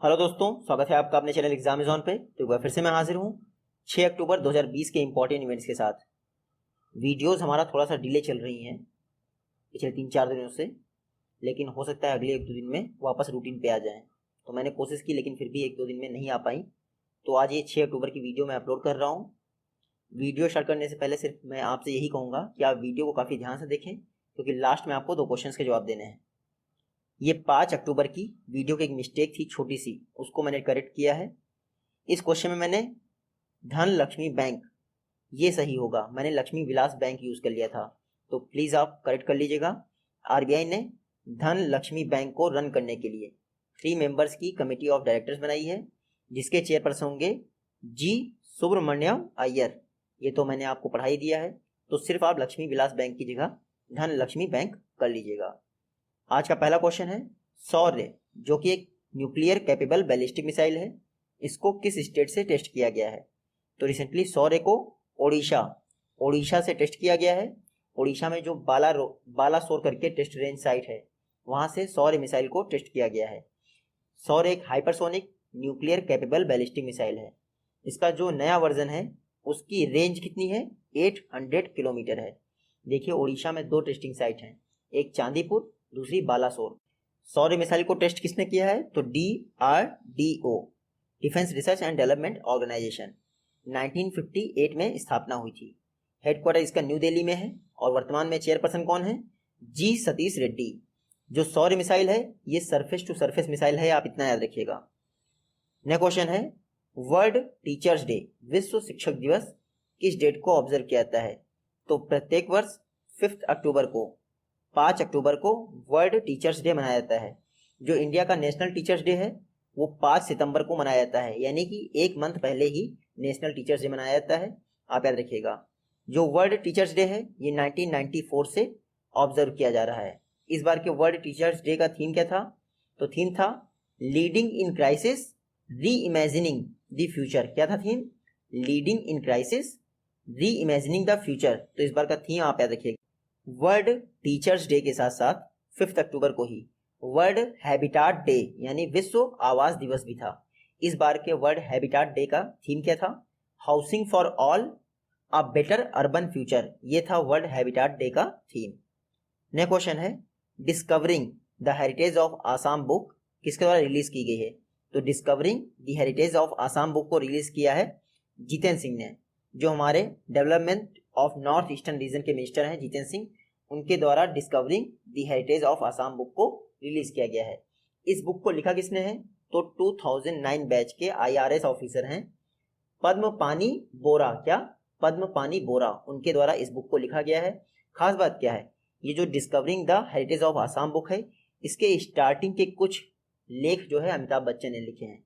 Hello दोस्तों, स्वागत है आपका अपने चैनल एग्जाम जोन पे। तो एक बार फिर से मैं हाजिर हूँ 6 अक्टूबर 2020 के इंपॉर्टेंट इवेंट्स के साथ। वीडियोस हमारा थोड़ा सा डिले चल रही हैं पिछले 3-4 दिनों से, लेकिन हो सकता है अगले 1-2 दिन में वापस रूटीन पे आ जाएं। तो मैंने कोशिश की, लेकिन फिर भी 1-2 दिन में नहीं आ पाई। तो आज ये 6 अक्टूबर की वीडियो मैं अपलोड कर रहा हूँ। वीडियो स्टार्ट करने से पहले सिर्फ मैं आपसे यही कहूँगा कि आप वीडियो को काफ़ी ध्यान से देखें, क्योंकि लास्ट में आपको 2 क्वेश्चन के जवाब देने हैं। ये 5 अक्टूबर की वीडियो की एक मिस्टेक थी छोटी सी, उसको मैंने करेक्ट किया है। इस क्वेश्चन में मैंने धन लक्ष्मी बैंक, ये सही होगा, मैंने लक्ष्मी विलास बैंक यूज कर लिया था, तो प्लीज आप करेक्ट कर लीजिएगा। आरबीआई ने धन लक्ष्मी बैंक को रन करने के लिए 3 मेंबर्स की कमेटी ऑफ डायरेक्टर्स बनाई है, जिसके चेयरपर्सन होंगे जी सुब्रमण्यम अय्यर। ये तो मैंने आपको पढ़ा ही दिया है, तो सिर्फ आप लक्ष्मी विलास बैंक की जगह धन लक्ष्मी बैंक कर लीजिएगा। आज का पहला क्वेश्चन है सौर्य, जो कि एक न्यूक्लियर कैपेबल बैलिस्टिक मिसाइल है, इसको किस स्टेट से टेस्ट किया गया है? तो रिसेंटली सौर्य को ओडिशा से टेस्ट किया गया है। ओडिशा में जो बालासोर करके टेस्ट रेंज साइट है, वहां से सौर्य मिसाइल को टेस्ट किया गया है। सौर्य एक hypersonic nuclear capable ballistic missile है। इसका जो नया वर्जन है उसकी रेंज कितनी है? 800 किलोमीटर है। देखिए, ओडिशा में 2 टेस्टिंग साइट हैं, एक चांदीपुर, दूसरी बालासोर। सौर्य मिसाइल को टेस्ट किसने किया है? तो DRDO, defence research and development organisation, 1958 में स्थापना हुई थी। हेडक्वार्टर इसका न्यू दिल्ली में है और वर्तमान में चेयरपर्सन कौन है? जी सतीश रेड्डी। जो सौर्य मिसाइल है ये सरफेस टू सरफेस मिसाइल है, आप इतना याद रखिएगा। नेक्स्ट क्वेश्चन है वर्ल्ड टीचर्स डे, विश्व शिक्षक दिवस किस डेट को ऑब्जर्व किया जाता है? तो प्रत्येक वर्ष 5 अक्टूबर को 5 अक्टूबर को वर्ल्ड टीचर्स डे मनाया जाता है। जो इंडिया का नेशनल टीचर्स डे है वो 5 सितंबर को मनाया जाता है, यानी कि 1 मंथ पहले ही नेशनल टीचर्स डे मनाया जाता है, आप याद रखिएगा। जो वर्ल्ड टीचर्स डे है ये 1994 से ऑब्जर्व किया जा रहा है। इस बार के वर्ल्ड टीचर्स डे का थीम क्या था? तो थीम था लीडिंग इन क्राइसिस री इमेजिनिंग द फ्यूचर। क्या था थीम? लीडिंग इन क्राइसिस री इमेजिनिंग द फ्यूचर। तो इस बार का थीम आप याद रखिएगा। वर्ल्ड टीचर्स डे के साथ साथ 5 अक्टूबर को ही वर्ल्ड हैबिटाट डे यानी विश्व आवास दिवस भी था। इस बार के वर्ल्ड हैबिटाट डे का थीम क्या था? Housing for all a better urban future. ये था वर्ल्ड हैबिटाट डे का थीम। नेक्स्ट क्वेश्चन है discovering the heritage of Assam book किसके द्वारा रिलीज की गई है? तो discovering the heritage of Assam book को रिलीज किया है जितेंद्र सिंह ने, जो हमारे development of north eastern region के मिनिस्टर हैं जितेंद्र सिंह, उनके द्वारा discovering the heritage of Assam book को रिलीज किया गया है। इस बुक को लिखा किसने है? तो 2009 बैच के IRS ऑफिसर हैं पद्मपानी बोरा। क्या? पद्मपानी बोरा, उनके द्वारा इस बुक को लिखा गया है। खास बात क्या है, ये जो discovering the heritage of Assam book है, इसके स्टार्टिंग के कुछ लेख जो है अमिताभ बच्चन ने लिखे हैं।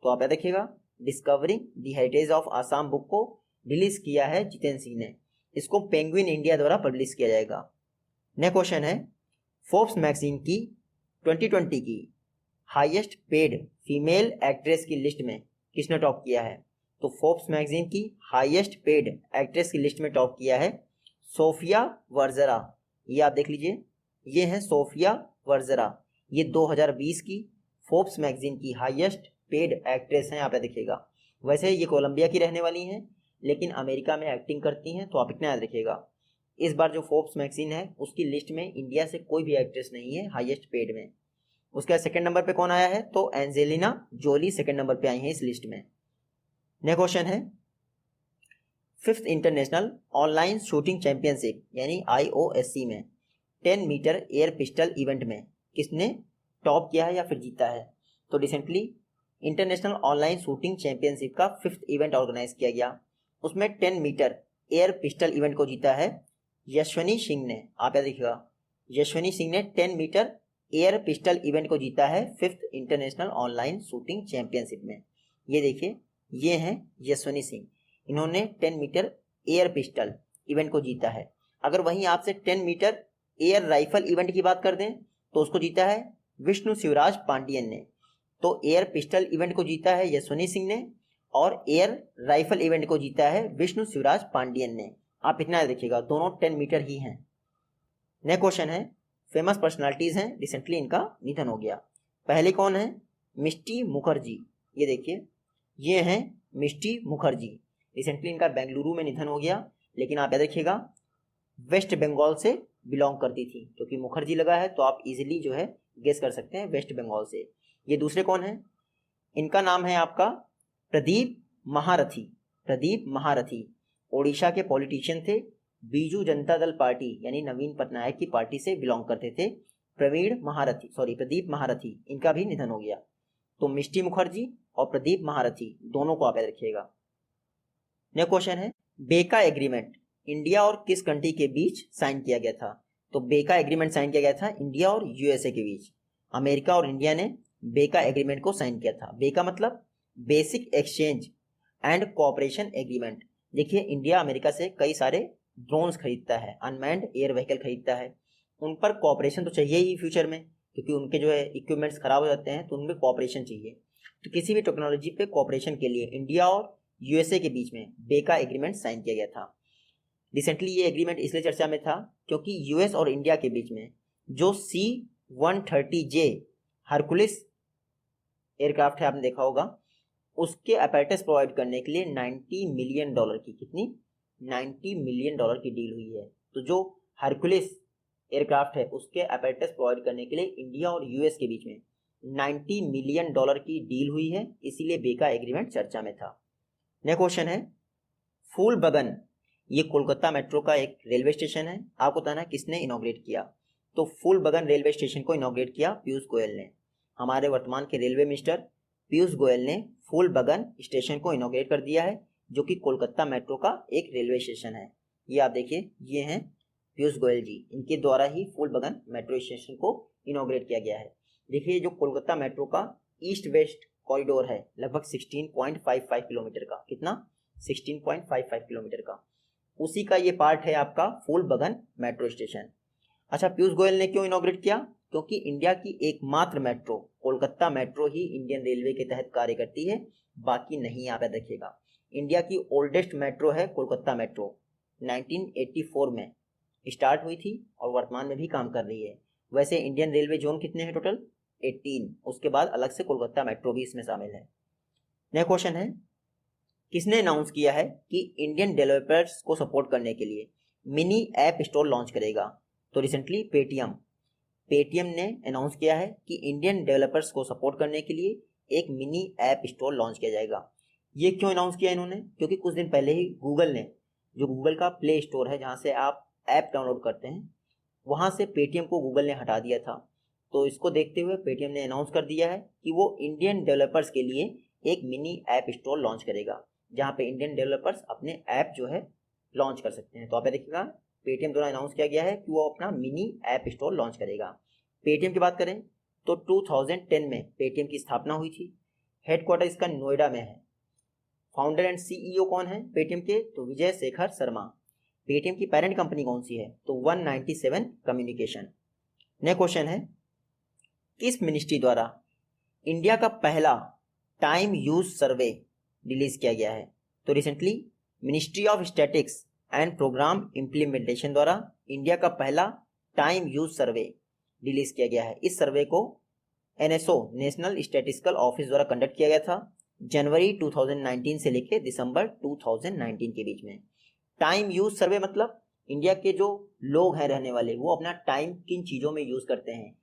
तो आप याद रखिएगा, discovering the heritage of Assam book को रिलीज किया है जितेंद्र सिंह ने। इसको पेंगुइन इंडिया द्वारा पब्लिश किया जाएगा। नेक्स्ट क्वेश्चन है फोर्ब्स मैगजीन की 2020 की हाईएस्ट पेड फीमेल एक्ट्रेस की लिस्ट में किसने टॉप किया है? तो फोर्ब्स मैगजीन की हाईएस्ट पेड एक्ट्रेस की लिस्ट में टॉप किया है सोफिया वर्जरा। ये आप देख लीजिए, ये है सोफिया वर्जरा। ये 2020 की फोर्ब्स मैगजीन की हाईएस्ट पेड एक्ट्रेस हैं, आप देखिएगा। वैसे ये कोलंबिया की रहने वाली हैं, लेकिन अमेरिका में एक्टिंग करती हैं, तो आप इतना याद रखिएगा। इस बार जो फोर्ब्स मैगजीन है उसकी लिस्ट में इंडिया से कोई भी एक्ट्रेस नहीं है हाईएस्ट पेड में। उसके बाद सेकंड नंबर पे कौन आया है? तो एंजेलिना जोली सेकंड नंबर पे आई हैं इस लिस्ट में। नेक्स्ट क्वेश्चन है 5th international online shooting championship यानी IOSC में 10 मीटर एयर पिस्टल इवेंट में किसने टॉप किया है या फिर जीता है? तो recently international online shooting championship का 5th इवेंट ऑर्गेनाइज किया गया। उसमें 10 मीटर एयर पिस्टल इवेंट को जीता है यशवनी सिंह ने। आप याद रखिएगा, यशवनी सिंह ने 10 मीटर एयर पिस्टल इवेंट को जीता है 5th international online shooting championship में। ये देखिए, ये हैं यशवनी सिंह, इन्होंने 10 मीटर एयर पिस्टल इवेंट को जीता है। अगर वहीं आपसे 10 मीटर एयर राइफल इवेंट की बात कर दें तो उसको जीता है विष्णु शिवराज पांडियन ने। तो एयर पिस्टल इवेंट को जीता है यशवनी सिंह ने और एयर राइफल इवेंट को जीता है विष्णु शिवराज पांडियन ने। आप इतना याद रखिएगा, दोनों 10 मीटर ही हैं। नेक्स्ट क्वेश्चन है फेमस पर्सनालिटीज हैं, रिसेंटली इनका निधन हो गया। पहले कौन है? मिष्टी मुखर्जी, ये देखिए ये हैं मिष्टी मुखर्जी। रिसेंटली इनका बेंगलुरु में निधन हो गया, लेकिन आप याद रखिएगा वेस्ट बंगाल से बिलोंग करती थी, क्योंकि मुखर्जी लगा है तो आप इजीली जो है गेस कर सकते हैं वेस्ट बंगाल से। ये दूसरे कौन है, इनका नाम है आपका प्रदीप महारथी। प्रदीप महारथी ओडिशा के पॉलिटिशियन थे, बीजू जनता दल पार्टी यानी नवीन पटनायक की पार्टी से बिलोंग करते थे। प्रदीप महारथी, इनका भी निधन हो गया। तो मिष्टी मुखर्जी और प्रदीप महारथी दोनों को आप याद रखिएगा। नेक्स्ट क्वेश्चन है बेका एग्रीमेंट इंडिया और किस कंट्री के बीच साइन किया गया था। तो बेका एग्रीमेंट साइन किया गया था इंडिया और यूएसए के बीच। अमेरिका और इंडिया ने बेका एग्रीमेंट को साइन किया था। बेका मतलब basic exchange and cooperation agreement. देखिए इंडिया अमेरिका से कई सारे ड्रोन्स खरीदता है, अनमैन्ड एयर व्हीकल खरीदता है, उन पर कोऑपरेशन तो चाहिए ही फ्यूचर में, क्योंकि उनके जो है इक्विपमेंट्स खराब हो जाते हैं तो उनमें कोऑपरेशन चाहिए। तो किसी भी टेक्नोलॉजी पे कोऑपरेशन के लिए इंडिया और यूएसए के बीच में बेका एग्रीमेंट साइन किया गया था। रिसेंटली ये एग्रीमेंट इसलिए चर्चा में था क्योंकि यूएस और इंडिया के बीच में जो C-130J हरकुलिस एयरक्राफ्ट है, आपने देखा होगा, उसके अपैरेटस प्रोवाइड करने के लिए $90 मिलियन की, कितनी, $90 मिलियन की डील हुई है। तो जो हरकुलिस एयरक्राफ्ट है उसके अपैरेटस प्रोवाइड करने के लिए इंडिया और यूएस के बीच में $90 मिलियन की डील हुई है, इसीलिए बेका एग्रीमेंट चर्चा में था। नेक्स्ट क्वेश्चन है फूलबगन, ये कोलकाता मेट्रो का एक रेलवे स्टेशन है। आपको बताना है किसने इनॉग्रेट किया। तो फूलबगन रेलवे स्टेशन को इनॉग्रेट किया पीयूष गोयल ने। हमारे वर्तमान के रेलवे मिनिस्टर पीयूष गोयल ने फूलबगन स्टेशन को इनॉग्रेट कर दिया है, जो कि कोलकाता मेट्रो का एक रेलवे स्टेशन है। ये आप देखिए, ये हैं पीयूष गोयल जी, इनके द्वारा ही फूलबगन मेट्रो स्टेशन को इनॉग्रेट किया गया है। देखिए जो कोलकाता मेट्रो का ईस्ट वेस्ट कॉरिडोर है लगभग 16.55 किलोमीटर का, कितना, 16.55 किलोमीटर का, उसी का ये पार्ट है आपका फूलबगन मेट्रो स्टेशन। अच्छा, पीयूष गोयल ने क्यों इनॉग्रेट किया, क्योंकि इंडिया की एकमात्र मेट्रो कोलकाता मेट्रो ही इंडियन रेलवे के तहत कार्य करती है, बाकी नहीं। आप याद रखिएगा इंडिया की ओल्डेस्ट मेट्रो है कोलकाता मेट्रो, 1984 में स्टार्ट हुई थी और वर्तमान में भी काम कर रही है। वैसे इंडियन रेलवे जोन कितने हैं टोटल, 18, उसके बाद अलग से कोलकाता मेट्रो भी इसमें शामिल है। नेक्स्ट क्वेश्चन है किसने अनाउंस किया है कि इंडियन डेवलपर्स को सपोर्ट करने के लिए मिनी ऐप स्टोर लॉन्च करेगा। तो रिसेंटली पेटीएम ने अनाउंस किया है कि इंडियन डेवलपर्स को सपोर्ट करने के लिए एक मिनी ऐप स्टोर लॉन्च किया जाएगा। ये क्यों अनाउंस किया इन्होंने, क्योंकि कुछ दिन पहले ही गूगल ने, जो गूगल का प्ले स्टोर है जहाँ से आप ऐप डाउनलोड करते हैं, वहाँ से पेटीएम को गूगल ने हटा दिया था। तो इसको देखते हुए पेटीएम ने अनाउंस कर दिया है कि वो इंडियन डेवलपर्स के लिए एक मिनी ऐप स्टोर लॉन्च करेगा, जहाँ पे इंडियन डेवलपर्स अपने ऐप जो है लॉन्च कर सकते हैं। तो आप देखिएगा पेटीएम द्वारा अनाउंस किया गया है कि वो अपना मिनी ऐप स्टोर लॉन्च करेगा। पेटीएम की बात करें तो 2010 में पेटीएम की स्थापना हुई थी। हेडक्वार्टर इसका नोएडा में है। फाउंडर एंड सीईओ कौन है पेटीएम के, तो विजय शेखर शर्मा। पेटीएम की पेरेंट कंपनी कौन सी है, तो 197 कम्युनिकेशन। नेक्स्ट क्वेश्चन है किस मिनिस्ट्री द्वारा इंडिया का पहला टाइम यूज सर्वे रिलीज किया गया है। तो recently ministry of statistics and programme implementation द्वारा इंडिया का पहला टाइम यूज सर्वे रिलीज किया गया है। इस सर्वे को एनएसओ नेशनल स्टैटिस्टिकल ऑफिस द्वारा कंडक्ट किया गया था जनवरी 2019 से लेकर दिसंबर 2019 के बीच में। टाइम यूज सर्वे मतलब इंडिया के जो लोग हैं रहने वाले, वो अपना टाइम किन चीज़ों में यूज़ करते हैं,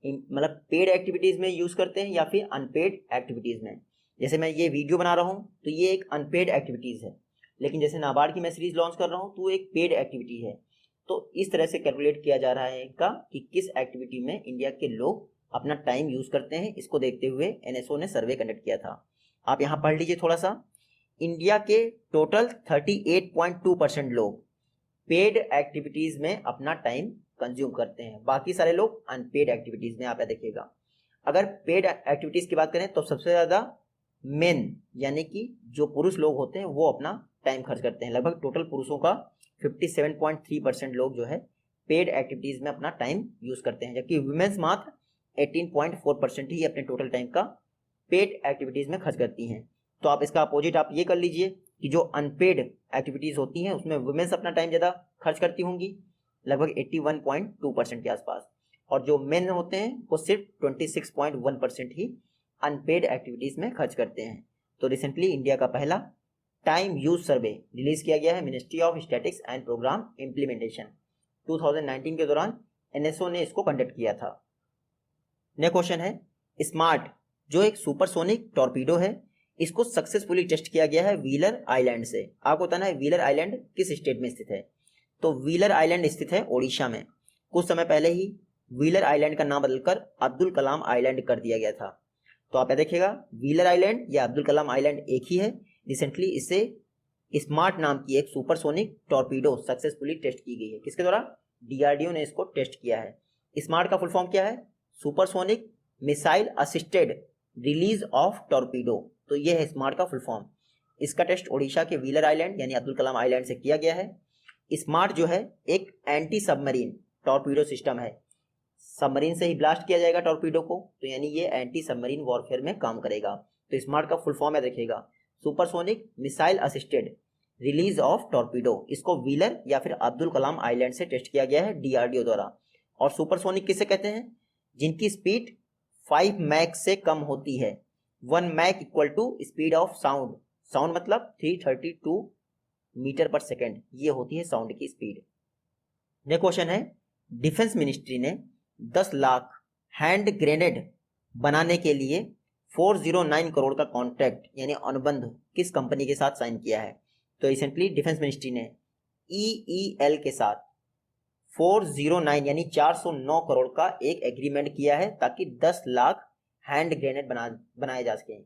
मतलब पेड एक्टिविटीज़ में यूज़ करते हैं या फिर अनपेड एक्टिविटीज़ में। जैसे मैं ये वीडियो बना रहा हूँ तो ये एक अनपेड एक्टिविटीज़ है, लेकिन जैसे नाबार्ड की मैं सीरीज लॉन्च कर रहा हूँ तो एक पेड एक्टिविटी है। तो इस तरह से कैलकुलेट किया जा रहा है इनका कि किस एक्टिविटी में इंडिया के लोग अपना टाइम यूज़ करते हैं। इसको देखते हुए एनएसओ ने सर्वे कंडक्ट किया था। आप यहाँ पढ़ लीजिए थोड़ा सा। इंडिया के टोटल 38.2% लोग पेड एक्टिविटीज़ में अपना टाइम कंज्यूम करते हैं, बाकी सारे लोग अनपेड एक्टिविटीज़ में। आप देखिएगा अगर पेड एक्टिविटीज़ की बात करें तो सबसे ज़्यादा मेन यानी कि जो पुरुष लोग होते हैं वो अपना टाइम खर्च करते हैं। लगभग टोटल पुरुषों का 57.3% लोग जो है पेड एक्टिविटीज़ में अपना टाइम यूज़ करते हैं, जबकि वुमेन्स मात्र 18.4% ही अपने टोटल टाइम का पेड एक्टिविटीज़ में खर्च करती हैं। तो आप इसका अपोजिट आप ये कर लीजिए कि जो अनपेड एक्टिविटीज़ होती हैं उसमें वुमेन्स अपना टाइम ज़्यादा खर्च करती होंगी, लगभग 81.2% के आसपास, और जो मेन होते हैं वो सिर्फ 26.1% ही अनपेड एक्टिविटीज़ में खर्च करते हैं। तो रिसेंटली इंडिया का पहला टाइम यूज सर्वे रिलीज किया गया है ministry of statistics and programme implementation. 2019 के दौरान एनएसओ ने इसको कंडक्ट किया था। नेक्स्ट क्वेश्चन है, स्मार्ट जो एक सुपरसोनिक टॉर्पीडो है, इसको सक्सेसफुली टेस्ट किया गया है व्हीलर आइलैंड से। आपको बताना है व्हीलर आइलैंड किस स्टेट में स्थित है। तो व्हीलर आइलैंड स्थित है ओडिशा में। कुछ समय पहले ही व्हीलर आइलैंड का नाम बदलकर अब्दुल कलाम आइलैंड कर दिया गया था। तो आप देखिएगा व्हीलर आइलैंड या अब्दुल कलाम आइलैंड एक ही है। रिसेंटली इसे स्मार्ट नाम की एक सुपरसोनिक टॉर्पीडो सक्सेसफुली टेस्ट की गई है। किसके द्वारा? डीआरडीओ ने इसको टेस्ट किया है। स्मार्ट का फुल फॉर्म क्या है? Supersonic missile assisted release of torpedo. तो ये है स्मार्ट का फुल फॉर्म। इसका टेस्ट ओडिशा के व्हीलर आइलैंड यानी अब्दुल कलाम आइलैंड से किया गया है। स्मार्ट जो है एक एंटी सबमरीन टॉर्पीडो सिस्टम है। सबमरीन से ही ब्लास्ट किया जाएगा टॉर्पीडो को, तो यानी ये एंटी सबमरीन वॉरफेयर में काम करेगा। तो स्मार्ट का फुल फॉर्म याद रखिएगा, supersonic missile assisted release of torpedo. इसको व्हीलर या फिर अब्दुल कलाम आइलैंड से टेस्ट किया गया है डीआरडीओ द्वारा। और सुपरसोनिक किसे कहते हैं? जिनकी स्पीड 5 मैक से कम होती है। 1 Mach equal to speed of sound. Sound मतलब 332 मीटर पर सेकेंड, ये होती है साउंड की स्पीड। नेक्स्ट क्वेश्चन है, डिफेंस मिनिस्ट्री ने 10 लाख हैंड ग्रेनेड बनाने के लिए 409 करोड़ का कॉन्ट्रैक्ट यानी अनुबंध किस कंपनी के साथ साइन किया है? तो रिसेंटली डिफेंस मिनिस्ट्री ने EEL के साथ 409 यानी 409 करोड़ का एक एग्रीमेंट किया है ताकि 10 लाख हैंड ग्रेनेड बनाए जा सकें।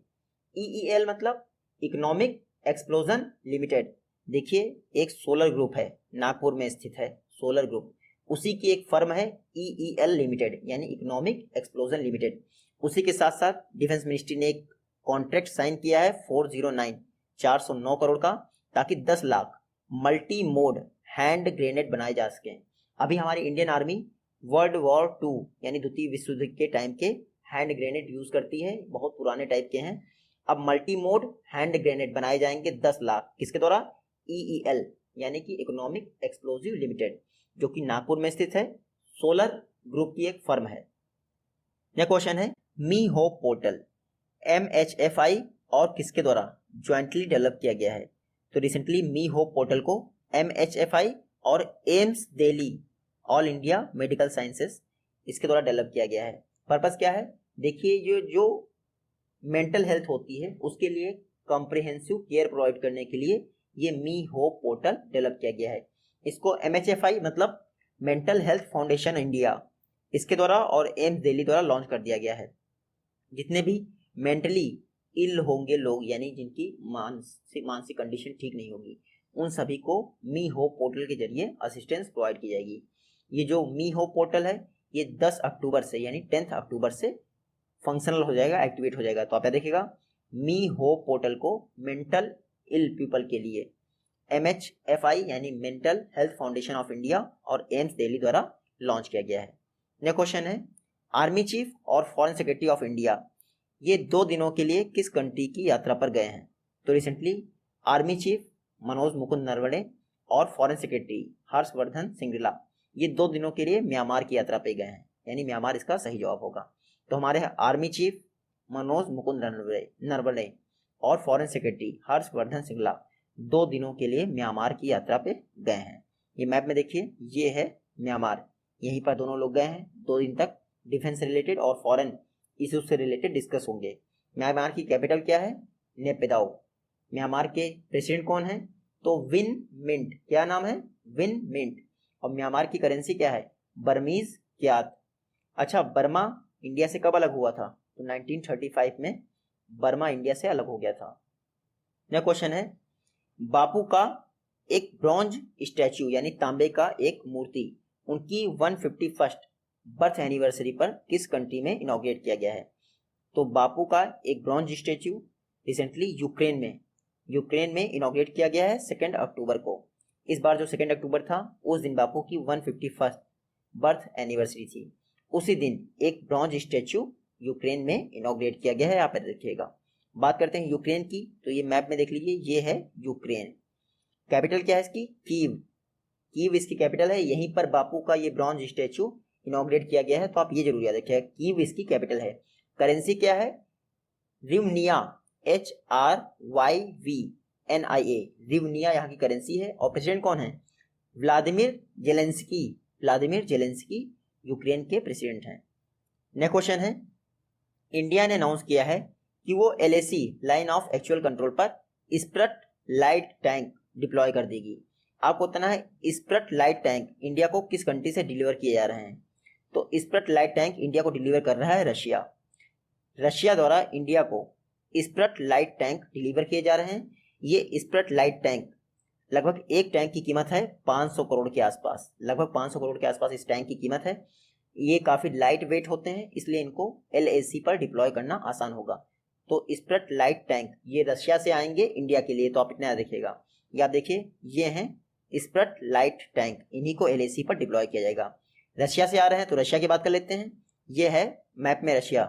EEL मतलब इकोनॉमिक एक्सप्लोजन लिमिटेड। देखिए एक सोलर ग्रुप है, नागपुर में स्थित है सोलर ग्रुप, उसी की एक फर्म है EEL लिमिटेड यानी इकोनॉमिक एक्सप्लोजन लिमिटेड। उसी के साथ साथ डिफेंस मिनिस्ट्री ने एक कॉन्ट्रैक्ट साइन किया है 409 करोड़ का ताकि 10 lakh multi mode hand grenade बनाए जा सकें। अभी हमारी इंडियन आर्मी वर्ल्ड वॉर 2 यानी द्वितीय विश्व युद्ध के टाइम के हैंड ग्रेनेड यूज करती है, बहुत पुराने टाइप के हैं। अब मल्टी मोड हैंड ग्रेनेड बनाए जाएंगे 10 लाख, किसके द्वारा? EEL यानी कि इकोनॉमिक एक्सप्लोजिव लिमिटेड, जो कि नागपुर में स्थित है, सोलर ग्रुप की एक फर्म है। नेक्स्ट क्वेश्चन है, मी होप पोर्टल MHFI और किसके द्वारा ज्वाइंटली डेवलप किया गया है? तो रिसेंटली मी होप पोर्टल को MHFI और AIIMS Delhi all India medical sciences इसके द्वारा डेवलप किया गया है। पर्पस क्या है? देखिए ये जो मेंटल हेल्थ होती है उसके लिए कॉम्प्रिहेंसिव केयर प्रोवाइड करने के लिए ये मी होप पोर्टल डेवलप किया गया है। इसको MHFI मतलब मेंटल हेल्थ फाउंडेशन इंडिया इसके द्वारा और एम्स दिल्ली द्वारा लॉन्च कर दिया गया है। जितने भी मेंटली इल होंगे लोग यानी जिनकी मानसिक कंडीशन ठीक नहीं होगी, उन सभी को मी होप पोर्टल के जरिए असिस्टेंस प्रोवाइड की जाएगी। ये जो मी होप पोर्टल है ये 10 अक्टूबर से यानी 10 अक्टूबर से फंक्शनल हो जाएगा, एक्टिवेट हो जाएगा। तो आप देखिएगा मी होप पोर्टल को मेंटल इल पीपल के लिए MHFI यानी mental health foundation of India और एम्स दिल्ली द्वारा लॉन्च किया गया है। नेक्स्ट क्वेश्चन है, आर्मी चीफ और फॉरेन सेक्रेटरी ऑफ इंडिया ये 2 दिनों के लिए किस कंट्री की यात्रा पर गए हैं? तो recently army chief Manoj Mukund Naravane और फॉरेन सेक्रेटरी हर्षवर्धन श्रृंगला ये 2 दिनों के लिए म्यांमार की यात्रा पे गए हैं, यानी म्यांमार इसका सही जवाब होगा। तो हमारे आर्मी चीफ मनोज मुकुंद नरवणे और फॉरेन सेक्रेटरी हर्षवर्धन श्रृंगला 2 दिनों के लिए म्यांमार की यात्रा पे गए हैं। ये मैप में देखिए ये है म्यांमार, यहीं पर दोनों लोग गए हैं। 2 दिन तक डिफेंस से रिलेटेड और फॉरेन इश्यूज से रिलेटेड डिस्कस होंगे। म्यांमार की कैपिटल क्या है? नेपिदाओ। म्यांमार के प्रेसिडेंट कौन है? तो विन मिंट। क्या नाम है? Win Myint. और म्यांमार की करेंसी क्या है? बर्मीज क्यात। अच्छा, बर्मा इंडिया से कब अलग हुआ था? तो 1935 में बर्मा इंडिया से अलग हो गया था। नेक्स्ट क्वेश्चन है, बापू का एक ब्रॉन्ज स्टैच्यू यानी तांबे का एक मूर्ति उनकी 151st बर्थ एनिवर्सरी पर किस कंट्री में इनॉग्रेट किया गया है? तो बापू का एक ब्रॉन्ज स्टैच्यू रिसेंटली यूक्रेन में इनॉग्रेट किया गया है 2 अक्टूबर को। इस बार जो 2 अक्टूबर था उस दिन बापू की 151st बर्थ एनिवर्सरी थी। उसी दिन एक ब्रॉन्ज स्टैच्यू यूक्रेन में इनॉग्रेट किया गया है। आप देखिएगा। बात करते हैं यूक्रेन की, तो ये मैप में देख लीजिए, ये है यूक्रेन। कैपिटल क्या है इसकी? कीव इसकी कैपिटल है। यहीं पर बापू का ये ब्रॉन्ज स्टैच्यू इनॉग्रेट किया गया है, तो आप ये जरूर याद रखिएगा कीव इसकी कैपिटल है। करेंसी क्या है? रिवनिया, HRYVNIA, रिवनिया यहाँ की करेंसी है। और प्रेसिडेंट कौन है? Vladimir Zelensky. Vladimir Zelensky Ukraine के प्रेसिडेंट हैं। नेक्स्ट क्वेश्चन है, इंडिया ने अनाउंस किया है कि वो LAC line of actual control पर स्प्रट लाइट टैंक डिप्लॉय कर देगी। आपको बताना है स्प्रट लाइट टैंक इंडिया को किस कंट्री से डिलीवर किए जा रहे हैं। तो स्प्रट लाइट टैंक इंडिया को डिलीवर कर रहा है रशिया। रशिया द्वारा इंडिया को स्प्रट लाइट टैंक डिलीवर किए जा रहे हैं। ये स्प्रट लाइट टैंक लगभग एक टैंक की कीमत है 500 करोड़ के आसपास। लगभग 500 करोड़ के आसपास इस टैंक की कीमत है। ये काफ़ी लाइट वेट होते हैं, इसलिए इनको LAC पर डिप्लॉय करना आसान होगा। तो स्प्रट लाइट टैंक ये रशिया से आएंगे इंडिया के लिए, तो आप इतना याद रखिएगा। ये आप देखिए, ये हैं स्प्रट लाइट टैंक, इन्हीं को LAC पर डिप्लॉय किया जाएगा। रशिया से आ रहे हैं तो रशिया की बात कर लेते हैं। ये है मैप में रशिया।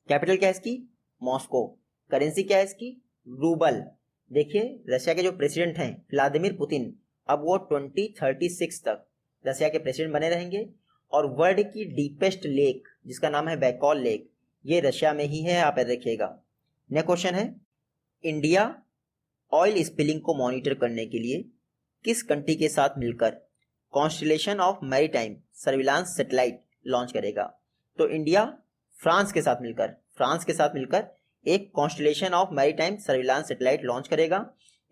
कैपिटल क्या है इसकी? मॉस्को। करेंसी क्या है इसकी? रूबल। देखिए रशिया के जो प्रेसिडेंट हैं व्लादिमीर पुतिन, अब वो 2036 तक रशिया के प्रेसिडेंट बने रहेंगे। और वर्ल्ड की डीपेस्ट लेक जिसका नाम है बैकॉल लेक, ये रशिया में ही है, आप याद रखिएगा। नेक्स्ट क्वेश्चन है, इंडिया ऑयल स्पिलिंग को मॉनिटर करने के लिए किस कंट्री के साथ मिलकर constellation of maritime surveillance satellite launch करेगा? तो इंडिया फ्रांस के साथ मिलकर एक constellation of maritime surveillance satellite launch करेगा।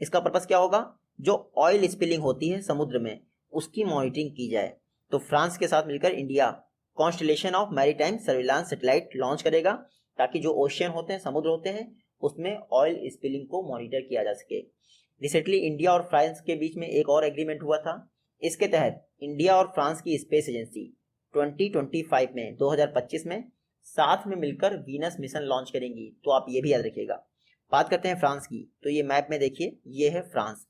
इसका पर्पस क्या होगा? जो ऑयल स्पिलिंग होती है समुद्र में उसकी मॉनिटरिंग की जाए। तो फ्रांस के साथ मिलकर India constellation of maritime surveillance satellite launch करेगा, ताकि जो ओशियन होते हैं, समुद्र होते हैं, उसमें ऑयल स्पिलिंग को मॉनिटर किया जा सके। रिसेंटली इंडिया और फ्रांस के बीच में एक और एग्रीमेंट हुआ था। इसके तहत इंडिया और फ्रांस की स्पेस एजेंसी 2025 में 2025 में साथ में मिलकर वीनस मिशन लॉन्च करेंगी। तो आप ये भी याद रखिएगा। बात करते हैं फ्रांस की, तो ये मैप में देखिए, ये है फ्रांस।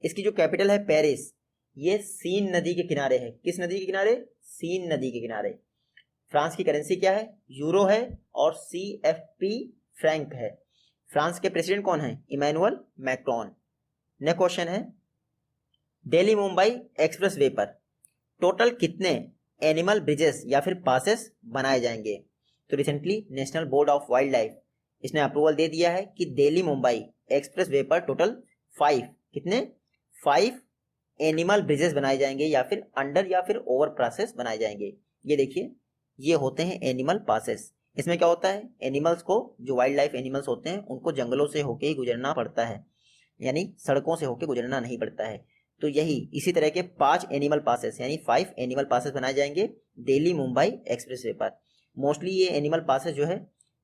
इसकी जो कैपिटल है पेरिस, ये सीन नदी के किनारे है। किस नदी के किनारे? सीन नदी के किनारे। फ्रांस की करेंसी क्या है? यूरो है और CFP फ्रैंक है। फ्रांस के प्रेसिडेंट कौन है? Emmanuel Macron. नेक्स्ट क्वेश्चन है, दिल्ली मुंबई एक्सप्रेस वे पर टोटल कितने एनिमल ब्रिजेस या फिर पासेस बनाए जाएंगे? तो recently national board of wild life इसने अप्रूवल दे दिया है कि दिल्ली मुंबई एक्सप्रेस वे पर टोटल 5 एनिमल ब्रिजेस बनाए जाएंगे, या फिर अंडर या फिर ओवर पासेस बनाए जाएंगे। ये देखिए, ये होते हैं एनिमल पासेस। इसमें क्या होता है? एनिमल्स को, जो वाइल्ड लाइफ एनिमल्स होते हैं, उनको जंगलों से होके ही गुजरना पड़ता है, यानी सड़कों से होके गुजरना नहीं पड़ता है। तो यही इसी तरह के 5 एनिमल पासेस यानी 5 एनिमल पासेस बनाए जाएंगे दिल्ली मुंबई एक्सप्रेस वे पर। मोस्टली ये एनिमल पासेस जो है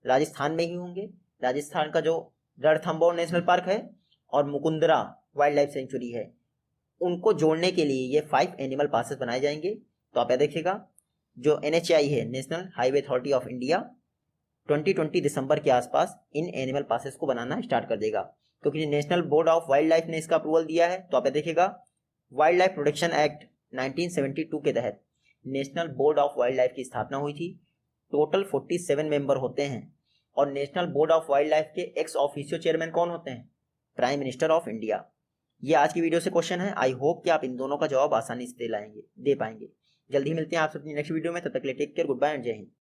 राजस्थान में ही होंगे। राजस्थान का जो रणथंभौर नेशनल पार्क है और मुकुंदरा वाइल्ड लाइफ सेंचुरी है, उनको जोड़ने के लिए ये 5 एनिमल पासेस बनाए जाएंगे। तो आप याद देखिएगा, जो NHAI है, national highway authority of India, 2020 दिसंबर के आसपास इन एनिमल पासेस को बनाना स्टार्ट कर देगा, क्योंकि national board of wild life ने इसका अप्रूवल दिया है। तो आप याद देखिएगा, वाइल्ड लाइफ प्रोटेक्शन एक्ट 1972 के तहत national board of wild life की स्थापना हुई थी। टोटल 47 मेंबर होते हैं, और national board of wild life के एक्स ऑफिशियो चेयरमैन कौन होते हैं? Prime minister of India. ये आज की वीडियो से क्वेश्चन है। आई होप कि आप इन दोनों का जवाब आसानी से दे पाएंगे। जल्दी मिलते हैं आप अपनी नेक्स्ट वीडियो में, तब तक के लिए take care, goodbye and जय हिंद।